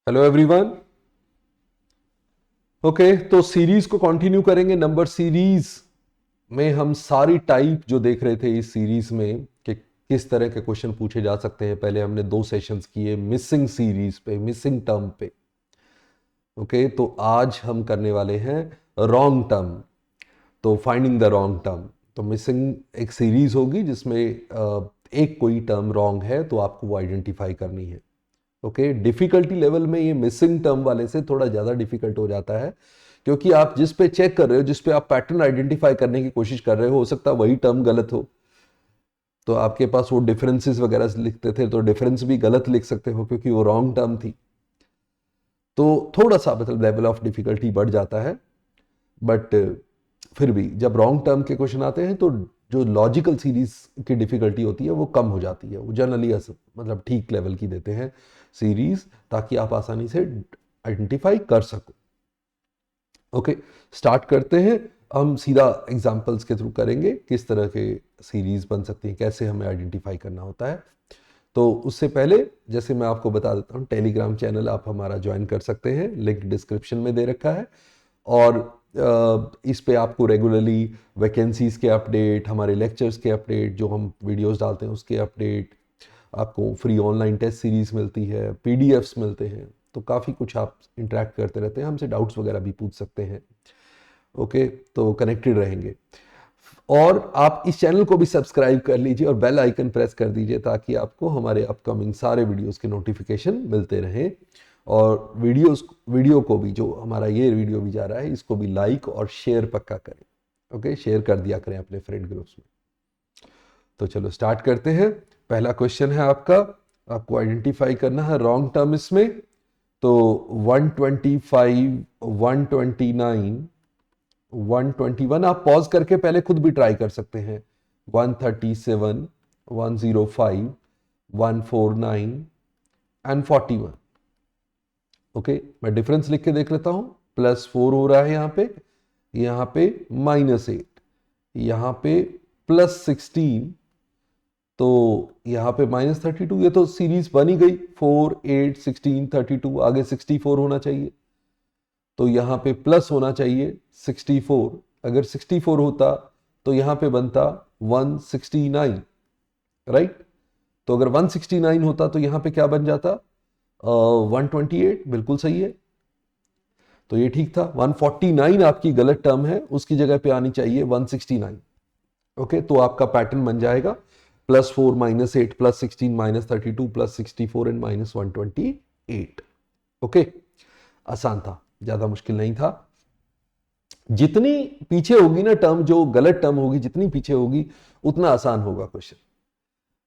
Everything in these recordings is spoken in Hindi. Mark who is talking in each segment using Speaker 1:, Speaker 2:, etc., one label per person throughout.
Speaker 1: Hello everyone. ओके, तो सीरीज को कंटिन्यू करेंगे। नंबर सीरीज में हम सारी टाइप जो देख रहे थे इस सीरीज में कि किस तरह के क्वेश्चन पूछे जा सकते हैं। पहले हमने 2 सेशंस किए मिसिंग सीरीज पे, मिसिंग टर्म पे। ओके, तो आज हम करने वाले हैं रॉन्ग टर्म। तो फाइंडिंग द रॉन्ग टर्म। तो मिसिंग एक सीरीज होगी जिसमें एक कोई टर्म रॉन्ग है तो आपको वो आइडेंटिफाई करनी है। ओके, डिफिकल्टी लेवल में ये मिसिंग टर्म वाले से थोड़ा ज़्यादा डिफिकल्ट हो जाता है, क्योंकि आप जिस पे चेक कर रहे हो, जिस पे आप पैटर्न आइडेंटिफाई करने की कोशिश कर रहे हो सकता है वही टर्म गलत हो। तो आपके पास वो डिफरेंसेस वगैरह लिखते थे तो डिफरेंस भी गलत लिख सकते हो क्योंकि वो रॉन्ग टर्म थी। तो थोड़ा सा मतलब लेवल ऑफ डिफिकल्टी बढ़ जाता है। बट फिर भी जब रॉन्ग टर्म के क्वेश्चन आते हैं तो जो लॉजिकल सीरीज की डिफिकल्टी होती है वो कम हो जाती है। वो जनरली मतलब ठीक लेवल की देते हैं सीरीज, ताकि आप आसानी से आइडेंटिफाई कर सको। ओके, स्टार्ट करते हैं। हम सीधा एग्जांपल्स के थ्रू करेंगे किस तरह के सीरीज बन सकती हैं, कैसे हमें आइडेंटिफाई करना होता है। तो उससे पहले जैसे मैं आपको बता देता हूँ, टेलीग्राम चैनल आप हमारा ज्वाइन कर सकते हैं, लिंक डिस्क्रिप्शन में दे रखा है। और इस पे आपको रेगुलरली वैकेंसीज़ के अपडेट, हमारे लेक्चर्स के अपडेट, जो हम वीडियोस डालते हैं उसके अपडेट, आपको फ्री ऑनलाइन टेस्ट सीरीज़ मिलती है, पीडीएफ्स मिलते हैं। तो काफ़ी कुछ आप इंटरेक्ट करते रहते हैं, हमसे डाउट्स वगैरह भी पूछ सकते हैं। ओके, तो कनेक्टेड रहेंगे। और आप इस चैनल को भी सब्सक्राइब कर लीजिए और बेल आइकन प्रेस कर दीजिए ताकि आपको हमारे अपकमिंग सारे वीडियोस के नोटिफिकेशन मिलते रहें। और वीडियो को भी, जो हमारा ये वीडियो भी जा रहा है, इसको भी लाइक और शेयर पक्का करें। ओके, शेयर कर दिया करें अपने फ्रेंड ग्रुप्स में। तो चलो स्टार्ट करते हैं। पहला क्वेश्चन है आपका, आपको आइडेंटिफाई करना है रॉन्ग टर्म इसमें। तो 125, 129, 121 आप पॉज करके पहले खुद भी ट्राई कर सकते हैं। 137, 105, 149 एंड 41। ओके, मैं डिफरेंस लिख के देख लेता हूं। +4 हो रहा है यहाँ पे -8, यहाँ पे +16, तो यहाँ पे -32। ये तो सीरीज बनी गई, 4, 8, 16, 32, आगे 64 होना चाहिए। तो यहाँ पे प्लस होना चाहिए 64। अगर 64 होता तो यहाँ पे बनता 169, राइट। तो अगर 169 होता तो यहाँ पे क्या बन जाता? 128, बिल्कुल सही है। तो ये ठीक था। 149 आपकी गलत टर्म है, उसकी जगह पे आनी चाहिए 169। ओके, तो आपका पैटर्न बन जाएगा +4, -8, +16, -32, +64 एंड -128। ओके, आसान था, ज्यादा मुश्किल नहीं था। जितनी पीछे होगी ना टर्म, जो गलत टर्म होगी जितनी पीछे होगी उतना आसान होगा क्वेश्चन,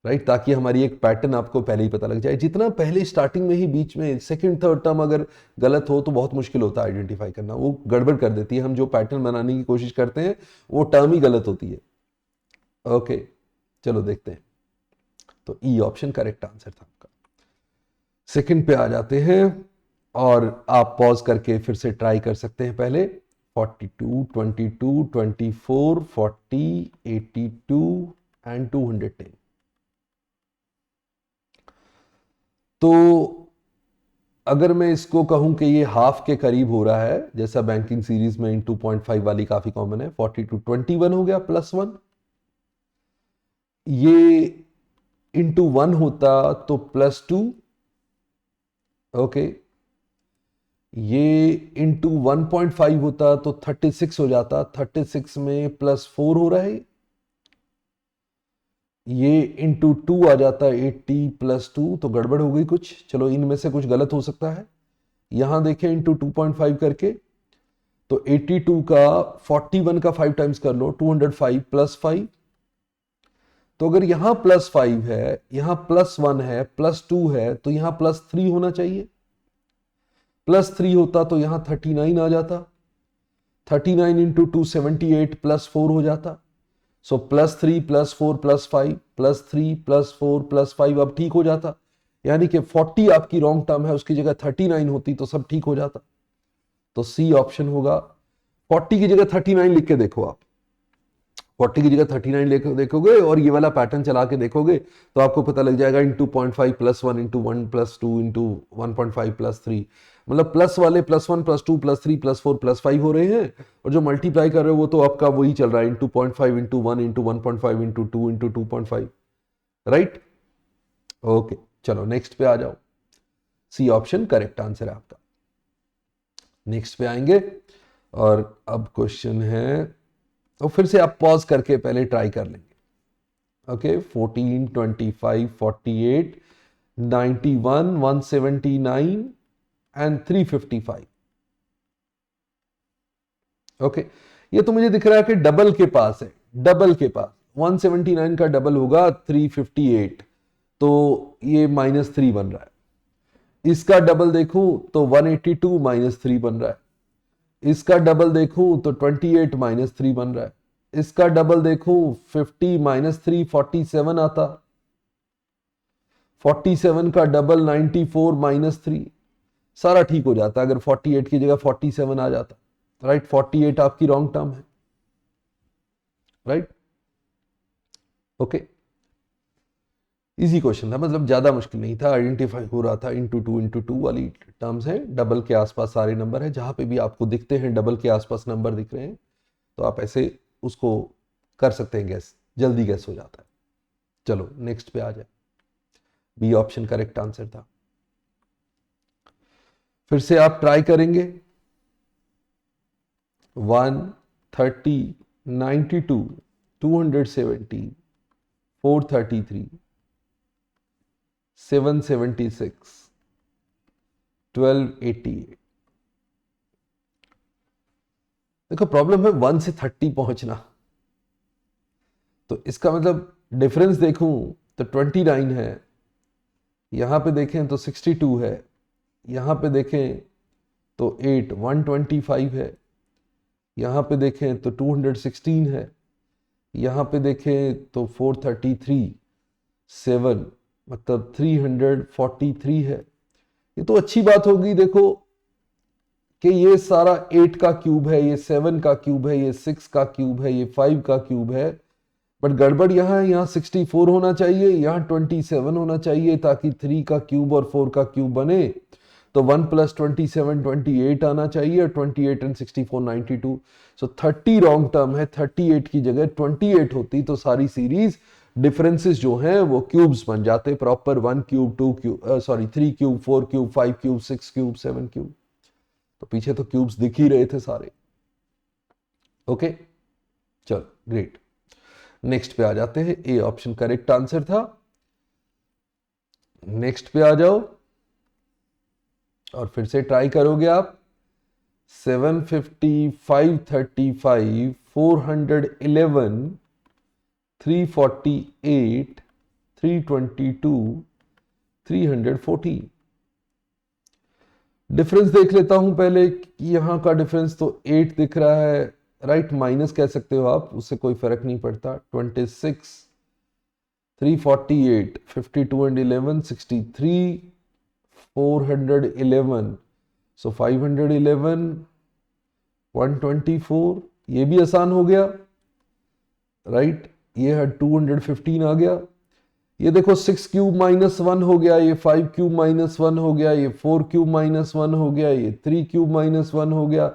Speaker 1: राइट। ताकि हमारी एक पैटर्न आपको पहले ही पता लग जाए। जितना पहले स्टार्टिंग में ही बीच में सेकंड थर्ड टर्म अगर गलत हो तो बहुत मुश्किल होता है आइडेंटिफाई करना, वो गड़बड़ कर देती है। हम जो पैटर्न बनाने की कोशिश करते हैं वो टर्म ही गलत होती है। ओके, चलो देखते हैं। तो ई ऑप्शन करेक्ट आंसर था आपका। सेकंड पे आ जाते हैं और आप पॉज करके फिर से ट्राई कर सकते हैं पहले। 42, 22, 24, 40, 82 एंड 210। तो अगर मैं इसको कहूं कि ये हाफ के करीब हो रहा है, जैसा बैंकिंग सीरीज में इन 2.5 वाली काफी कॉमन है, 42, 21 हो गया +1। ये ×1 होता तो +2। ओके, ये ×1.5 होता तो 36 हो जाता। 36 में +4 हो रहा है। ये ×2 आ जाता 80 +2, तो गड़बड़ हो गई कुछ। चलो इनमें से कुछ गलत हो सकता है। यहां देखें ×2.5 करके, तो 82 का 41 का 5 टाइम्स कर लो, 205 +5। तो अगर यहां +5 है, यहां +1 है, +2 है, तो यहां +3 होना चाहिए। +3 होता तो यहां 39 आ जाता। 39 × 2 78 +4 हो जाता। सो +3 +4 +5 +3 +4 +5 अब ठीक हो जाता। यानी कि 40 आपकी रॉन्ग टर्म है, उसकी जगह 39 होती तो सब ठीक हो जाता। तो सी ऑप्शन होगा। 40 की जगह 39 लिख के देखो आप। 40 की जगह 39 देखोगे और ये वाला पैटर्न चला के देखोगे तो आपको पता लग जाएगा into 0.5 plus 1 into 1 plus 2 into 1.5 plus 3, मतलब प्लस वाले plus 1 plus 2 plus 3 plus 4 plus 5 हो रहे हैं, और जो मल्टीप्लाई कर रहे हो वो तो आपका वही चल रहा है into 0.5 into 1 into 1.5 into 2 into 2.5, right. Okay, चलो नेक्स्ट पे आ जाओ। सी ऑप्शन करेक्ट आंसर है आपका। नेक्स्ट पे आएंगे और अब क्वेश्चन है, तो फिर से आप पॉज करके पहले ट्राई कर लेंगे। Okay, 14, 25, 48, 91, 179 and 355। ओके, ये तो मुझे दिख रहा है कि डबल के पास है, डबल के पास 179 का डबल होगा 358, तो ये -3 बन रहा है। इसका डबल देखूं तो 182 -3 बन रहा है। इसका डबल देखूं तो 28 -3 बन रहा है। इसका डबल देखूं 50 -3 47 आता। 47 का डबल 94 -3, सारा ठीक हो जाता अगर 48 की जगह 47 आ जाता, राइट। 48 आपकी रॉन्ग टर्म है, राइट। ओके, इजी क्वेश्चन था, मतलब ज्यादा मुश्किल नहीं था, आइडेंटिफाई हो रहा था। इंटू टू वाली टर्म्स है, डबल के आसपास सारे नंबर है, जहां पे भी आपको दिखते हैं डबल के आसपास नंबर दिख रहे हैं तो आप ऐसे उसको कर सकते हैं गैस, जल्दी गैस हो जाता है। चलो नेक्स्ट पे आ जाए। बी ऑप्शन करेक्ट आंसर था। फिर से आप ट्राई करेंगे। 130, 92, 270, 433, 776, 1288। देखो प्रॉब्लम है 1 से 30 पहुंचना, तो इसका मतलब डिफरेंस देखूं तो 29 है, यहां पे देखें तो 62 है, यहां पे देखें तो 8 125 है, यहां पे देखें तो 216 है, यहां पे देखें तो 433, 7 मतलब 343 है। ये तो अच्छी बात होगी देखो कि ये सारा 8 का क्यूब है, ये 7 का क्यूब है, ये 6 का क्यूब है, ये 5 का क्यूब है, बट गड़बड़ यहाँ है, यहाँ 64 होना चाहिए, यहाँ 27 होना चाहिए ताकि 3 का क्यूब और 4 का क्यूब बने, तो 1 + 27 28 आना चाहिए, और 28 एंड 64 92, सो 30 रॉन्ग टर्म है। 38 की जगह 28 होती तो सारी सीरीज डिफरेंसेस जो हैं वो क्यूब्स बन जाते proper, 1 cube 2 cube sorry 3 cube 4 cube 5 cube 6 cube 7 cube, तो पीछे तो क्यूब्स दिख ही रहे थे सारे। ओके, चलो ग्रेट, नेक्स्ट पे आ जाते हैं। ए ऑप्शन करेक्ट आंसर था। नेक्स्ट पे आ जाओ और फिर से ट्राई करोगे आप। 750, 535, 411, 348, 322, 314। डिफरेंस देख लेता हूं पहले, यहां का डिफरेंस तो 8 दिख रहा है, राइट, माइनस कह सकते हो आप, उससे कोई फर्क नहीं पड़ता। 26, 348, 52 एंड 11, 63, 411, सो 511, 124, ये भी आसान हो गया, राइट। ये है 215 आ गया। ये देखो 6 क्यूब -1 हो गया, ये 5 क्यूब -1 हो गया, ये 4 क्यूब -1 हो गया, ये 3 क्यूब -1 हो गया,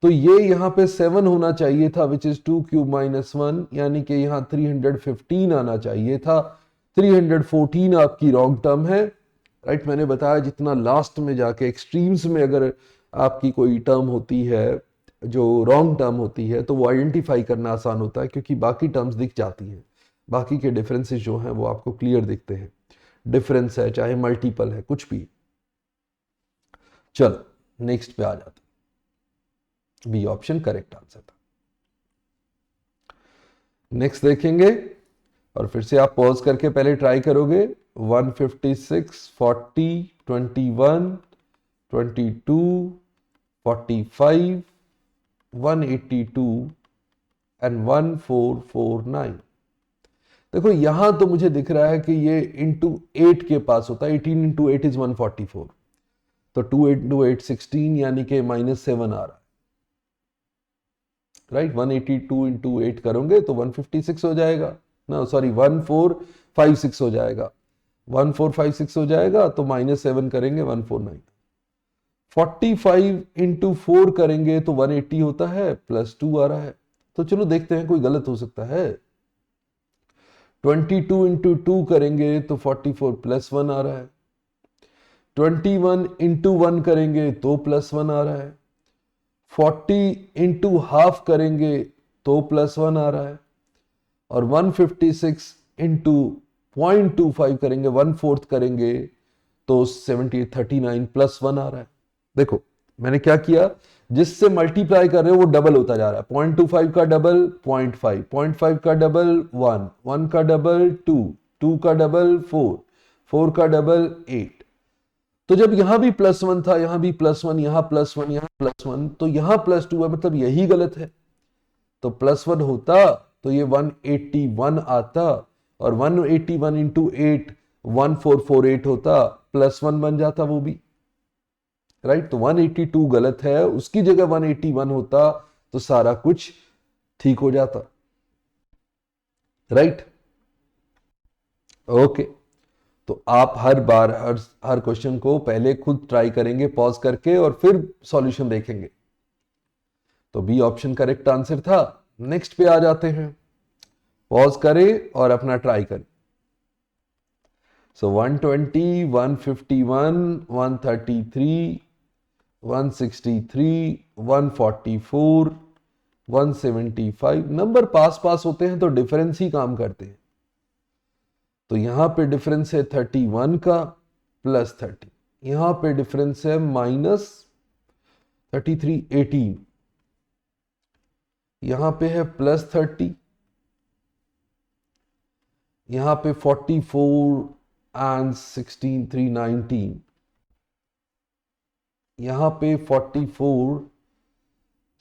Speaker 1: तो ये यहाँ पे 7 होना चाहिए था, विच इज 2 क्यूब -1, यानी कि यहाँ 315 आना चाहिए था। 314 आपकी रॉन्ग टर्म है, राइट। मैंने बताया जितना लास्ट में जाके एक्सट्रीम्स में अगर आपकी कोई टर्म होती है जो रॉन्ग टर्म होती है तो वो आइडेंटिफाई करना आसान होता है, क्योंकि बाकी टर्म्स दिख जाती हैं, बाकी के डिफरेंसेस जो हैं वो आपको क्लियर दिखते हैं। डिफरेंस है चाहे मल्टीपल है, कुछ भी। चलो नेक्स्ट पे आ जाते। बी ऑप्शन करेक्ट आंसर था। नेक्स्ट देखेंगे और फिर से आप पॉज करके पहले ट्राई करोगे। 156, 40, 21, 22, 45, 182 एंड 1449। देखो यहां तो मुझे दिख रहा है कि ये इंटू 8 के पास होता है, 18 इंटू 8 इज 144, तो 2 इंटू 8 16, यानी कि -7 आ रहा है, राइट। 182 इंटू 8 करोगे तो 156 हो जाएगा ना, सॉरी 1456 हो जाएगा, 1456 हो जाएगा, तो -7 करेंगे 149। 45 इंटू 4 करेंगे तो 180 होता है, +2 आ रहा है। तो चलो देखते हैं, कोई गलत हो सकता है। 22 इंटू 2 करेंगे तो 44 +1 आ रहा है। 21 इंटू 1 करेंगे तो +1 आ रहा है। 40 इंटू हाफ करेंगे तो +1 आ रहा है। और 156 इंटू 0.25 करेंगे, 1/4 करेंगे तो 39 +1 आ रहा है। देखो मैंने क्या किया, जिससे मल्टीप्लाई कर रहे हो वो डबल होता जा रहा है। 0.25 का डबल 0.5, 0.5 का डबल 1, 1 का डबल 2, 2 का डबल 4, 4 का डबल 8। तो जब यहां भी +1 था, यहां भी +1, यहां +1, यहां +1, तो यहां +2 है, मतलब यही गलत है। तो +1 होता तो ये 181 आता, और 181 इंटू 8 1448 होता, +1 बन जाता वो भी, राइट। तो 182 गलत है, उसकी जगह 181 होता तो सारा कुछ ठीक हो जाता, राइट। ओके, तो आप हर बार हर क्वेश्चन को पहले खुद ट्राई करेंगे पॉज करके, और फिर सॉल्यूशन देखेंगे। तो बी ऑप्शन करेक्ट आंसर था। नेक्स्ट पे आ जाते हैं, पॉज करें और अपना ट्राई करें। सो 120, 151, 133, 163, 144, 175 नंबर पास पास होते हैं तो डिफरेंस ही काम करते हैं। तो यहां पे डिफरेंस है 31 का +30, यहां पे डिफरेंस है -33 18, यहां पे है +30, यहां पे 44 एंड 16 319, यहां पे 44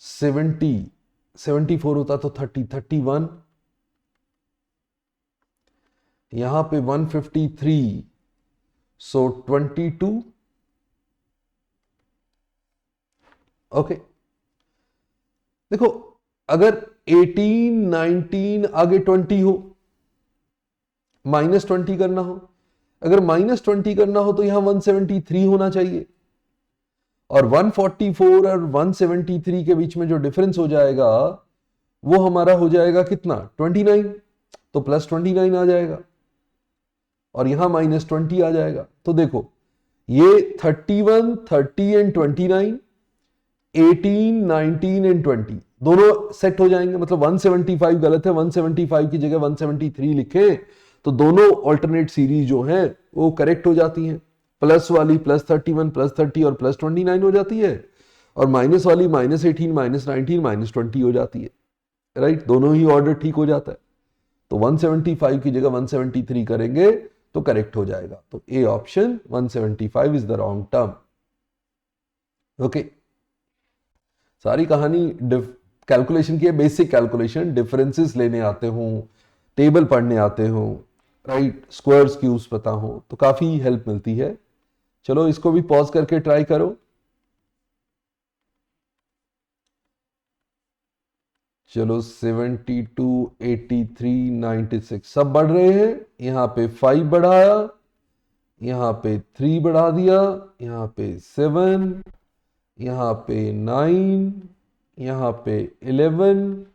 Speaker 1: 70 74 होता तो 30 31, यहां पे 153 सो 22। ओके, देखो अगर 18 19 आगे 20 हो, -20 करना हो, अगर -20 करना हो तो यहां 173 होना चाहिए, और 144 और 173 के बीच में जो डिफरेंस हो जाएगा वो हमारा हो जाएगा कितना 29, तो +29 आ जाएगा, और यहां -20 आ जाएगा। तो देखो ये 31 30 एंड 29, 18 19 एंड 20 दोनों सेट हो जाएंगे, मतलब 175 गलत है, 175 की जगह 173 लिखे तो दोनों ऑल्टरनेट सीरीज जो है वो करेक्ट हो जाती हैं। प्लस वाली +31 +30 और +29 हो जाती है, और माइनस वाली -18 -19 -20 हो जाती है, राइट। दोनों ही ऑर्डर ठीक हो जाता है। तो 175 की जगह 173 करेंगे तो करेक्ट हो जाएगा। तो A option 175 is the wrong term. Okay, सारी कहानी कैलकुलेशन की है, बेसिक कैलकुलेशन, डिफरेंसेस लेने आते हो, टेबल पढ़ने आते हो, राइट, स्क्वायर्स क्यूब्स पता हो तो काफी हेल्प मिलती है। चलो इसको भी पॉज करके ट्राई करो। चलो 72 83 96 सब बढ़ रहे हैं। यहां पे 5 बढ़ाया, यहां पे 3 बढ़ा दिया, यहां पे 7, यहां पे 9, यहां पे 11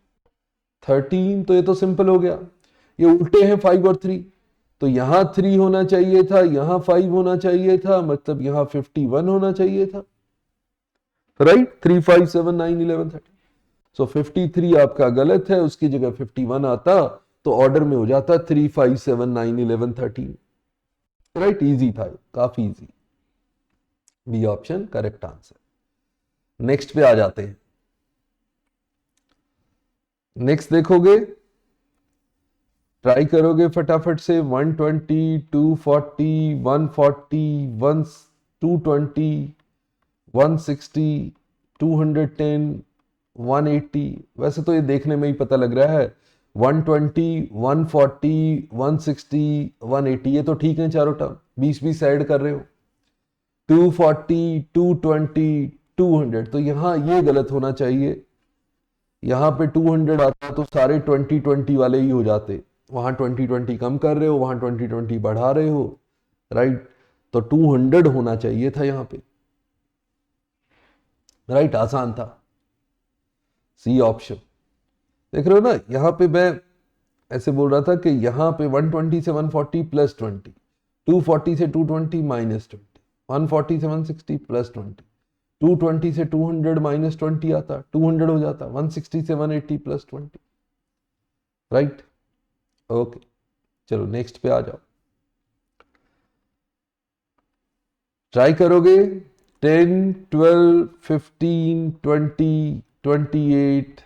Speaker 1: 13। तो ये तो सिंपल हो गया, ये उल्टे हैं 5 और 3, तो यहां 3 होना चाहिए था, यहां 5 होना चाहिए था, मतलब यहां 51 होना चाहिए था, राइट। 3 5 7 9 11 13। सो 53 आपका गलत है, उसकी जगह 51 आता तो ऑर्डर में हो जाता 3 5 7 9 11 13, राइट। इजी था, काफी easy. B option correct answer. Next पे आ जाते हैं। नेक्स्ट देखोगे, ट्राई करोगे फटाफट से 120 240 140 220 160 210 180। वैसे तो ये देखने में ही पता लग रहा है 120 140 160 180 ये तो ठीक है चारों टर्म, 20 ऐड कर रहे हो। 240 220 200 तो यहां ये गलत होना चाहिए, यहाँ पे 200 आता तो सारे 20-20 वाले ही हो जाते, वहां 20-20 कम कर रहे हो, वहां 20-20 बढ़ा रहे हो, राइट। तो 200 होना चाहिए था यहाँ पे, राइट। आसान था, सी ऑप्शन। देख रहे हो ना, यहाँ पे मैं ऐसे बोल रहा था कि यहाँ पे 120 से 140 प्लस 20, 240 से 220 माइनस 20, 140 से 160 प्लस 20, 220 से 200 माइनस 20 आता, 200 हो जाता, 160 से 180 प्लस 20, राइट। ओके, चलो नेक्स्ट पे आ जाओ। ट्राई करोगे? 10, 12, 15, 20, 28,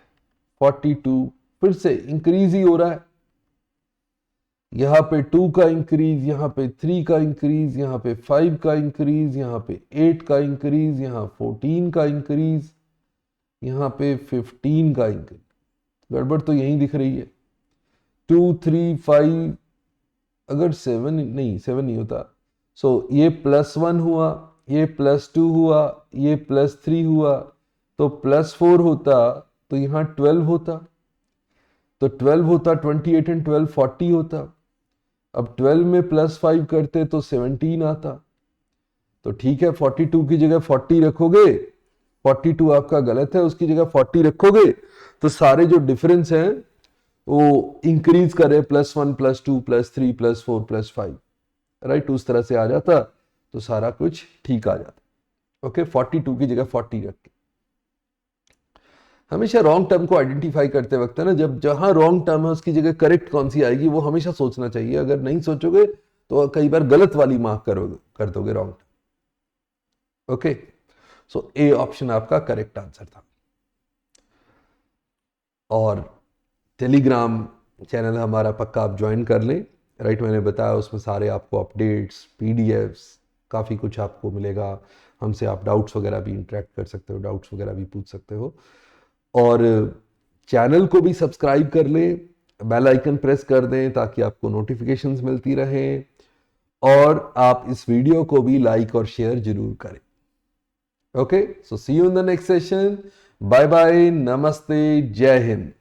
Speaker 1: 42, फिर से इंक्रीज ही हो रहा है। यहां पे 2 का इंक्रीज, यहां पे 3 का इंक्रीज, यहां पे 5 का इंक्रीज, यहां पे 8 का इंक्रीज, यहां 14 का इंक्रीज, यहां पे 15 का इंक्रीज। गड़बड़ तो यहीं दिख रही है। 2, 3, 5, अगर 7 नहीं होता, सो ये +1 हुआ, ये +2 हुआ, ये +3 हुआ, तो +4 होता, तो यहां 12 होता, तो 12 होता, 28 एंड 12 40 होता। अब 12 में +5 करते तो 17 आता। तो ठीक है, 42 की जगह 40 रखोगे, 42 आपका गलत है, उसकी जगह 40 रखोगे तो सारे जो डिफरेंस हैं वो इंक्रीज करे, +1, +2, +3, +4, +5, राइट। उस तरह से आ जाता तो सारा कुछ ठीक आ जाता। ओके, 42 की जगह 40 रख के। हमेशा रॉन्ग टर्म को आइडेंटिफाई करते वक्त है ना, जब जहां रॉन्ग टर्म है उसकी जगह करेक्ट कौन सी आएगी वो हमेशा सोचना चाहिए। अगर नहीं सोचोगे तो कई बार गलत वाली मार्क करोगे, कर दोगे wrong term. Okay, so A option आपका करेक्ट आंसर था। और टेलीग्राम चैनल हमारा पक्का आप ज्वाइन कर लें, राइट। मैंने बताया उसमें सारे आपको अपडेट्स, पीडीएफ्स, काफ़ी कुछ आपको मिलेगा। हमसे आप डाउट्स वगैरह भी इंटरेक्ट कर सकते हो, डाउट्स वगैरह भी पूछ सकते हो। और चैनल को भी सब्सक्राइब कर लें, बेल आइकन प्रेस कर दें ताकि आपको नोटिफिकेशंस मिलती रहें। और आप इस वीडियो को भी लाइक और शेयर जरूर करें। Okay, so see you in the next session. Bye bye, नमस्ते, जय हिंद।